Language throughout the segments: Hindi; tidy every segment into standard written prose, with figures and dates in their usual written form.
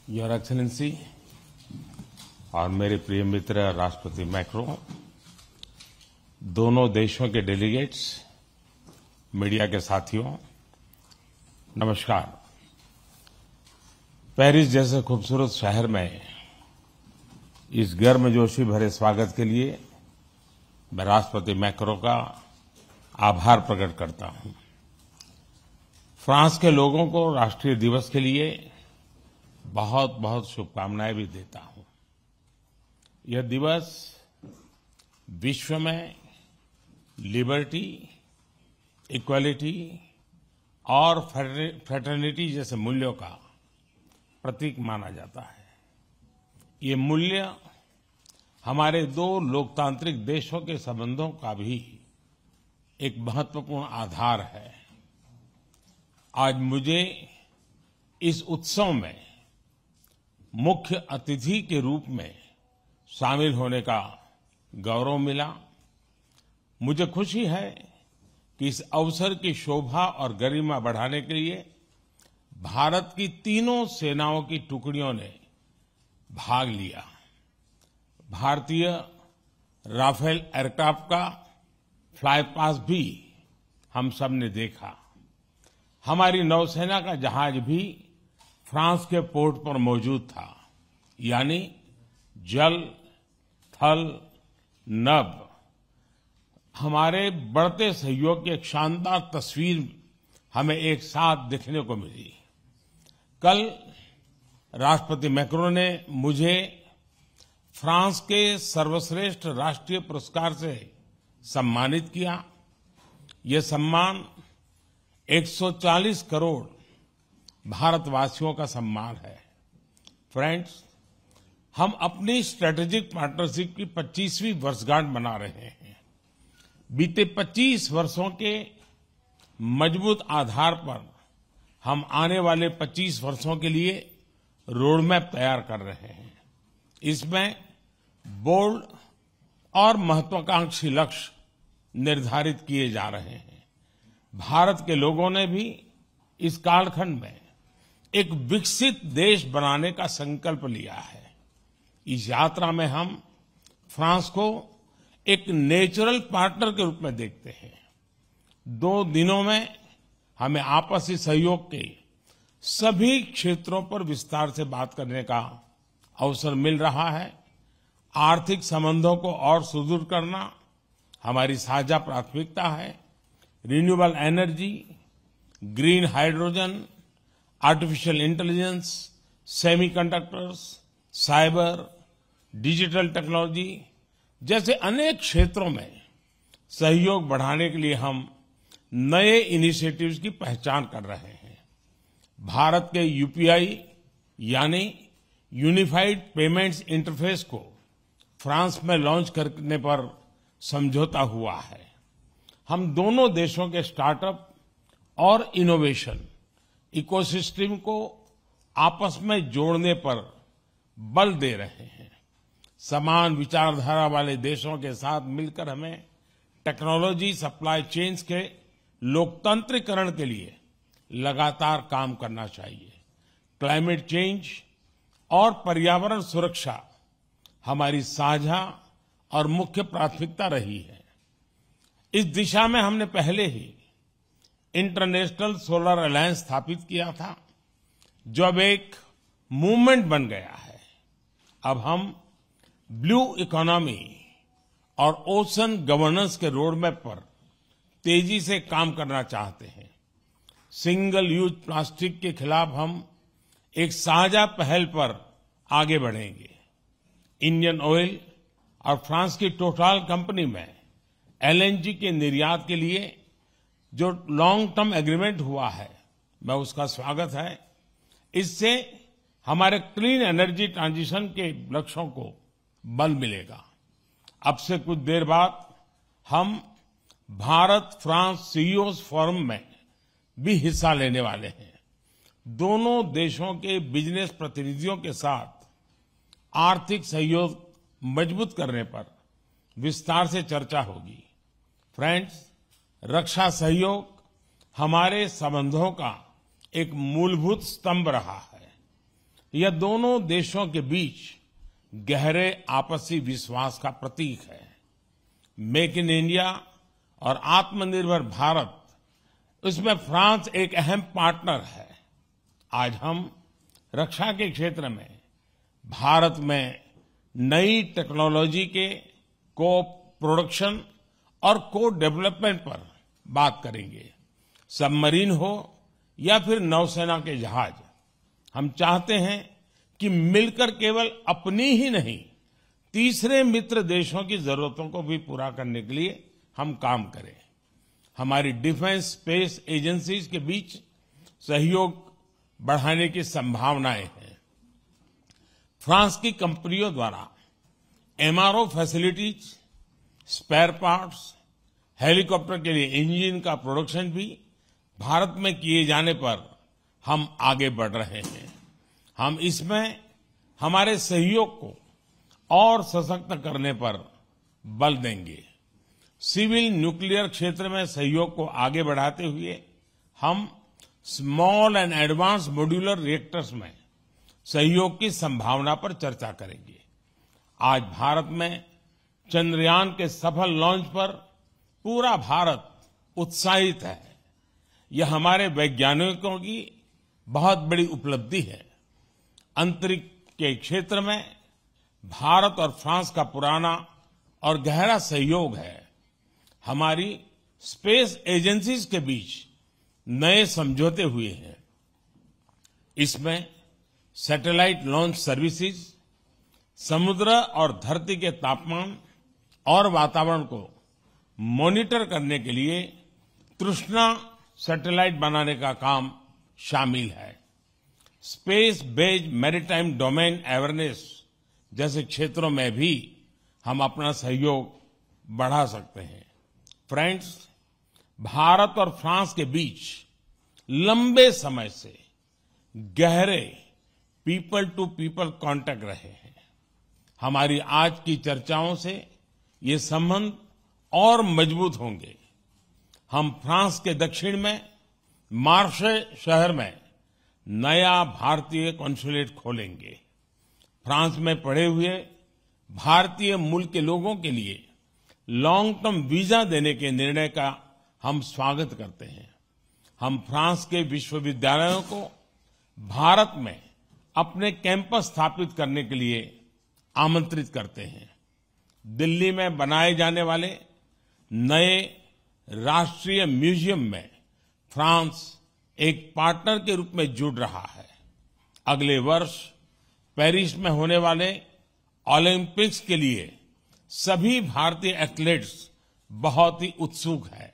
योर एक्सेलेंसी और मेरे प्रिय मित्र राष्ट्रपति मैक्रो, दोनों देशों के डेलीगेट्स, मीडिया के साथियों, नमस्कार। पेरिस जैसे खूबसूरत शहर में इस गर्मजोशी भरे स्वागत के लिए मैं राष्ट्रपति मैक्रो का आभार प्रकट करता हूं। फ्रांस के लोगों को राष्ट्रीय दिवस के लिए बहुत बहुत शुभकामनाएं भी देता हूं। यह दिवस विश्व में लिबर्टी, इक्वालिटी और फ्रेटर्निटी जैसे मूल्यों का प्रतीक माना जाता है। ये मूल्य हमारे दो लोकतांत्रिक देशों के संबंधों का भी एक महत्वपूर्ण आधार है। आज मुझे इस उत्सव में मुख्य अतिथि के रूप में शामिल होने का गौरव मिला। मुझे खुशी है कि इस अवसर की शोभा और गरिमा बढ़ाने के लिए भारत की तीनों सेनाओं की टुकड़ियों ने भाग लिया। भारतीय राफेल एयरक्राफ्ट का फ्लाई पास्ट भी हम सब ने देखा। हमारी नौसेना का जहाज भी फ्रांस के पोर्ट पर मौजूद था, यानी जल, थल, नभ। हमारे बढ़ते सहयोग की एक शानदार तस्वीर हमें एक साथ देखने को मिली। कल राष्ट्रपति मैक्रो ने मुझे फ्रांस के सर्वश्रेष्ठ राष्ट्रीय पुरस्कार से सम्मानित किया। यह सम्मान 140 करोड़ भारतवासियों का सम्मान है। फ्रेंड्स, हम अपनी स्ट्रेटेजिक पार्टनरशिप की 25वीं वर्षगांठ मना रहे हैं। बीते 25 वर्षों के मजबूत आधार पर हम आने वाले 25 वर्षों के लिए रोड मैप तैयार कर रहे हैं। इसमें बोल्ड और महत्वाकांक्षी लक्ष्य निर्धारित किए जा रहे हैं। भारत के लोगों ने भी इस कालखंड में एक विकसित देश बनाने का संकल्प लिया है। इस यात्रा में हम फ्रांस को एक नेचुरल पार्टनर के रूप में देखते हैं। 2 दिनों में हमें आपसी सहयोग के सभी क्षेत्रों पर विस्तार से बात करने का अवसर मिल रहा है। आर्थिक संबंधों को और सुदृढ़ करना हमारी साझा प्राथमिकता है। Renewable energy, green hydrogen, artificial intelligence, semiconductors, cyber, digital technology जैसे अनेक क्षेत्रों में सहयोग बढ़ाने के लिए हम नए इनिशिएटिव्स की पहचान कर रहे हैं। भारत के यूपीआई यानी यूनिफाइड पेमेंट्स इंटरफेस को फ्रांस में लॉन्च करने पर समझौता हुआ है। हम दोनों देशों के स्टार्टअप और इनोवेशन इकोसिस्टम को आपस में जोड़ने पर बल दे रहे हैं। समान विचारधारा वाले देशों के साथ मिलकर हमें टेक्नोलॉजी सप्लाई चेन्स के लोकतंत्रीकरण के लिए लगातार काम करना चाहिए। क्लाइमेट चेंज और पर्यावरण सुरक्षा हमारी साझा और मुख्य प्राथमिकता रही है। इस दिशा में हमने पहले ही इंटरनेशनल सोलर अलायंस स्थापित किया था, जो अब एक मूवमेंट बन गया है। अब हम ब्लू इकोनॉमी और ओशन गवर्नेंस के रोडमैप पर तेजी से काम करना चाहते हैं। सिंगल यूज प्लास्टिक के खिलाफ हम एक साझा पहल पर आगे बढ़ेंगे। इंडियन ऑयल और फ्रांस की टोटल कंपनी में एलएनजी के निर्यात के लिए जो लॉन्ग टर्म एग्रीमेंट हुआ है, मैं उसका स्वागत है। इससे हमारे क्लीन एनर्जी ट्रांजिशन के लक्ष्यों को बल मिलेगा। अब से कुछ देर बाद हम भारत फ्रांस सीईओज फोरम में भी हिस्सा लेने वाले हैं। दोनों देशों के बिजनेस प्रतिनिधियों के साथ आर्थिक सहयोग मजबूत करने पर विस्तार से चर्चा होगी। फ्रेंड्स, रक्षा सहयोग हमारे संबंधों का एक मूलभूत स्तंभ रहा है। यह दोनों देशों के बीच गहरे आपसी विश्वास का प्रतीक है। मेक इन इंडिया और आत्मनिर्भर भारत, इसमें फ्रांस एक अहम पार्टनर है। आज हम रक्षा के क्षेत्र में भारत में नई टेक्नोलॉजी के को प्रोडक्शन और को डेवलपमेंट पर बात करेंगे। सबमरीन हो या फिर नौसेना के जहाज, हम चाहते हैं कि मिलकर केवल अपनी ही नहीं, तीसरे मित्र देशों की जरूरतों को भी पूरा करने के लिए हम काम करें। हमारी डिफेंस स्पेस एजेंसीज के बीच सहयोग बढ़ाने की संभावनाएं हैं। फ्रांस की कंपनियों द्वारा MRO facilities, spare parts, helicopter के लिए इंजन का प्रोडक्शन भी भारत में किए जाने पर हम आगे बढ़ रहे हैं। हम इसमें हमारे सहयोग को और सशक्त करने पर बल देंगे। सिविल न्यूक्लियर क्षेत्र में सहयोग को आगे बढ़ाते हुए हम small and advance modular reactors में सहयोग की संभावना पर चर्चा करेंगे। आज भारत में चंद्रयान के सफल लॉन्च पर पूरा भारत उत्साहित है। यह हमारे वैज्ञानिकों की बहुत बड़ी उपलब्धि है। अंतरिक्ष के क्षेत्र में भारत और फ्रांस का पुराना और गहरा सहयोग है। हमारी स्पेस एजेंसीज के बीच नए समझौते हुए हैं। इसमें सैटेलाइट लॉन्च सर्विसेज, समुद्र और धरती के तापमान और वातावरण को मॉनिटर करने के लिए तृष्णा सैटेलाइट बनाने का काम शामिल है। Space based maritime domain awareness जैसे क्षेत्रों में भी हम अपना सहयोग बढ़ा सकते हैं। फ्रेंड्स, भारत और फ्रांस के बीच लंबे समय से गहरे पीपल टू पीपल कांटेक्ट रहे हैं। हमारी आज की चर्चाओं से ये संबंध और मजबूत होंगे। हम फ्रांस के दक्षिण में मार्से शहर में नया भारतीय कॉन्सुलेट खोलेंगे। फ्रांस में पढ़े हुए भारतीय मूल के लोगों के लिए लॉन्ग टर्म वीजा देने के निर्णय का हम स्वागत करते हैं। हम फ्रांस के विश्वविद्यालयों को भारत में अपने कैंपस स्थापित करने के लिए आमंत्रित करते हैं। दिल्ली में बनाए जाने वाले नए राष्ट्रीय म्यूजियम में फ्रांस एक पार्टनर के रूप में जुड़ रहा है। अगले वर्ष पेरिस में होने वाले ओलंपिक्स के लिए सभी भारतीय एथलीट्स बहुत ही उत्सुक हैं।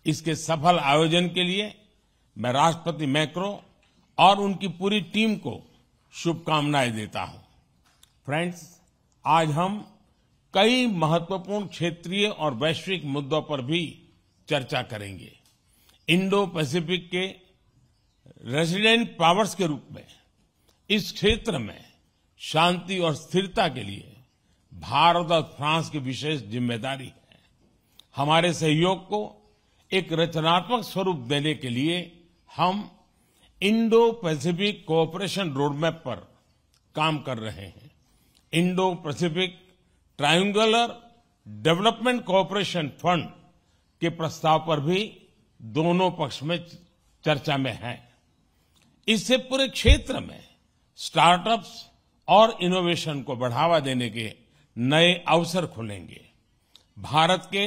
इसके सफल आयोजन के लिए मैं राष्ट्रपति मैक्रो और उनकी पूरी टीम को शुभकामनाएं देता हूं। फ्रेंड्स, आज हम कई महत्वपूर्ण क्षेत्रीय और वैश्विक मुद्दों पर भी चर्चा करेंगे। इंडो पैसिफिक के रेसिडेंट पावर्स के रूप में इस क्षेत्र में शांति और स्थिरता के लिए भारत और फ्रांस की विशेष जिम्मेदारी है। हमारे सहयोग को एक रचनात्मक स्वरूप देने के लिए हम इंडो पैसिफिक कोऑपरेशन रोडमैप पर काम कर रहे हैं। Indo Pacific triangular development cooperation fund के प्रस्ताव पर भी दोनों पक्ष में चर्चा में है। इससे पूरे क्षेत्र में स्टार्टअप्स और इनोवेशन को बढ़ावा देने के नए अवसर खुलेंगे। भारत के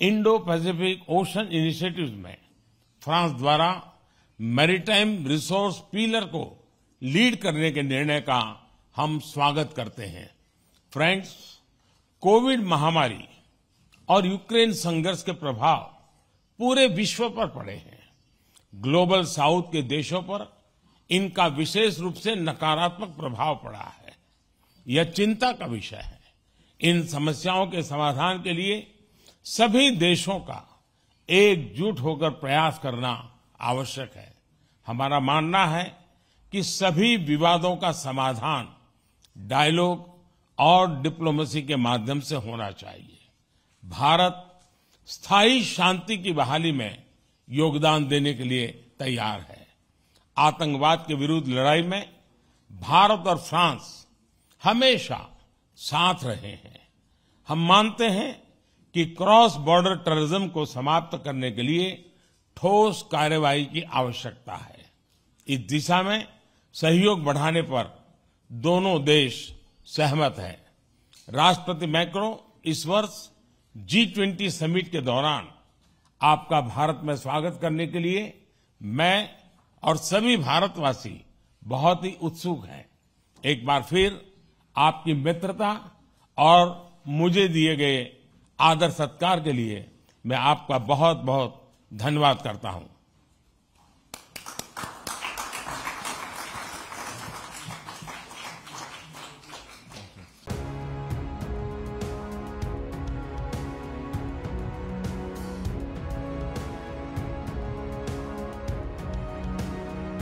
इंडो पैसिफिक ओशन इनिशिएटिव्स में फ्रांस द्वारा मैरीटाइम रिसोर्स पिलर को लीड करने के निर्णय का हम स्वागत करते हैं। फ्रेंड्स, कोविड महामारी और यूक्रेन संघर्ष के प्रभाव पूरे विश्व पर पड़े हैं। ग्लोबल साउथ के देशों पर इनका विशेष रूप से नकारात्मक प्रभाव पड़ा है। यह चिंता का विषय है। इन समस्याओं के समाधान के लिए सभी देशों का एकजुट होकर प्रयास करना आवश्यक है। हमारा मानना है कि सभी विवादों का समाधान डायलॉग और डिप्लोमेसी के माध्यम से होना चाहिए। भारत स्थायी शांति की बहाली में योगदान देने के लिए तैयार है। आतंकवाद के विरुद्ध लड़ाई में भारत और फ्रांस हमेशा साथ रहे हैं। हम मानते हैं कि क्रॉस बॉर्डर टेररिज्म को समाप्त करने के लिए ठोस कार्रवाई की आवश्यकता है। इस दिशा में सहयोग बढ़ाने पर दोनों देश सहमत हैं। राष्ट्रपति मैक्रों इस वर्ष G20 समिट के दौरान आपका भारत में स्वागत करने के लिए मैं और सभी भारतवासी बहुत ही उत्सुक हैं। एक बार फिर आपकी मित्रता और मुझे दिए गए आदर सत्कार के लिए मैं आपका बहुत बहुत धन्यवाद करता हूं।